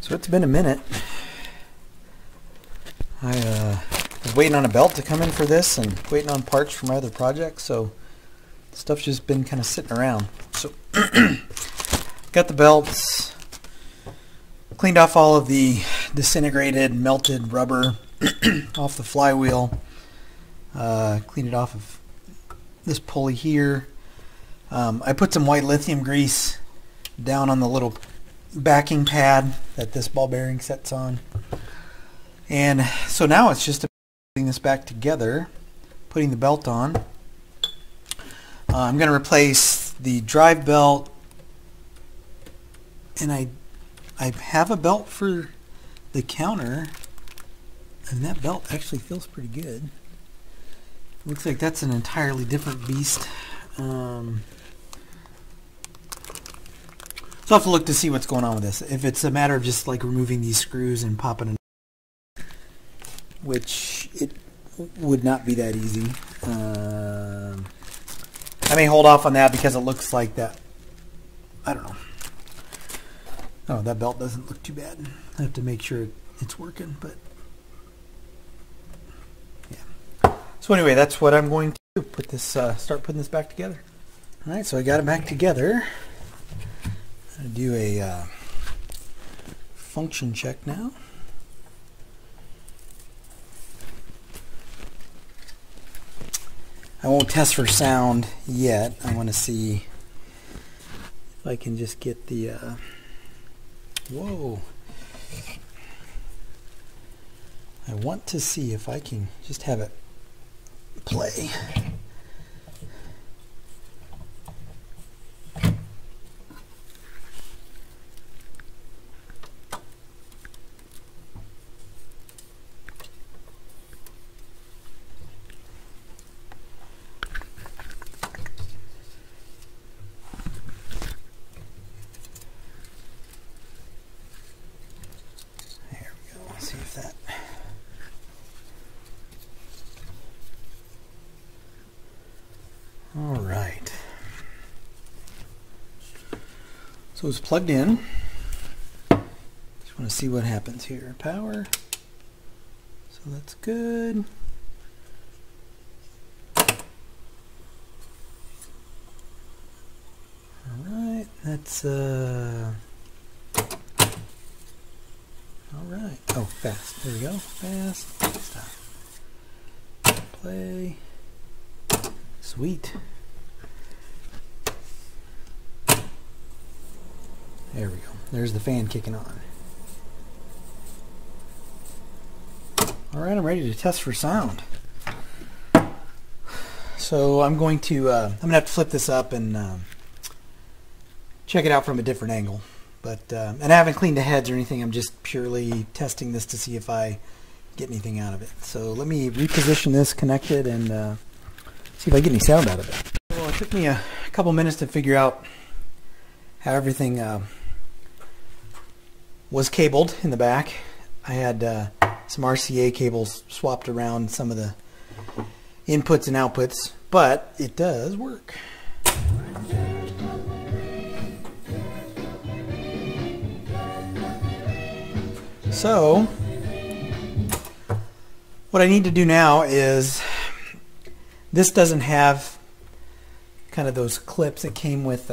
So it's been a minute. I was waiting on a belt to come in for this and waiting on parts for my other projects, so stuff's just been kind of sitting around. So got the belts, cleaned off all of the disintegrated, melted rubber off the flywheel, cleaned it off of this pulley here. I put some white lithium grease down on the little backing pad that this ball bearing sets on. And so now it's just putting this back together, putting the belt on. I'm going to replace the drive belt, and I have a belt for the counter, and that belt actually feels pretty good. Looks like that's an entirely different beast. So I'll have to look to see what's going on with this. If it's a matter of just like removing these screws and popping them, which it would not be that easy. I may hold off on that because it looks like that. I don't know. Oh, that belt doesn't look too bad. I have to make sure it's working, but yeah. So anyway, that's what I'm going to do. Put this, start putting this back together. All right, so I got it back together. I'm going to do a function check now. I won't test for sound yet. I want to see if I can just get the whoa. I want to see if I can just have it play. See if that. All right. So it's plugged in. Just want to see what happens here. Power. So that's good. All right. That's Alright. Oh, fast. There we go. Fast. Stop. Play. Sweet. There we go. There's the fan kicking on. Alright, I'm ready to test for sound. So I'm going to have to flip this up and check it out from a different angle. But, and I haven't cleaned the heads or anything. I'm just purely testing this to see if I get anything out of it. So let me reposition this, connect it, and see if I get any sound out of it. Well, it took me a couple minutes to figure out how everything was cabled in the back. I had some RCA cables swapped around some of the inputs and outputs, but it does work. So what I need to do now is, this doesn't have kind of those clips. It came with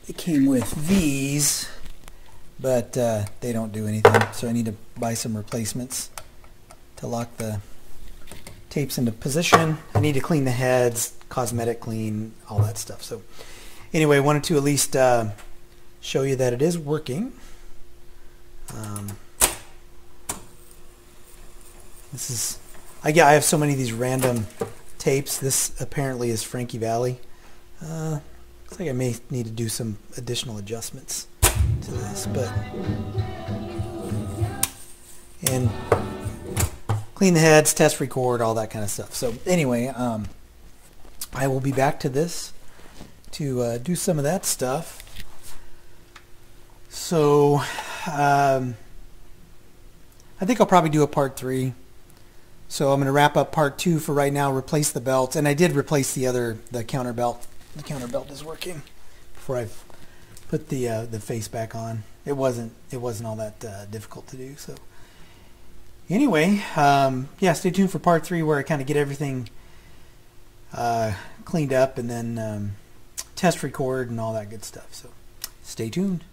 it came with these, but they don't do anything. So I need to buy some replacements to lock the tapes into position. I need to clean the heads, cosmetic clean, all that stuff. So anyway, I wanted to at least show you that it is working. This is, I have so many of these random tapes. This apparently is Frankie Valli. Looks like I may need to do some additional adjustments to this, but and clean the heads, test, record, all that kind of stuff. So anyway, I will be back to this to do some of that stuff. So I think I'll probably do a part 3. So I'm going to wrap up part 2 for right now, replace the belts. And I did replace the counter belt. The counter belt is working before I put the face back on. it wasn't all that difficult to do. So anyway, yeah, stay tuned for part 3 where I kind of get everything cleaned up and then test record and all that good stuff. So stay tuned.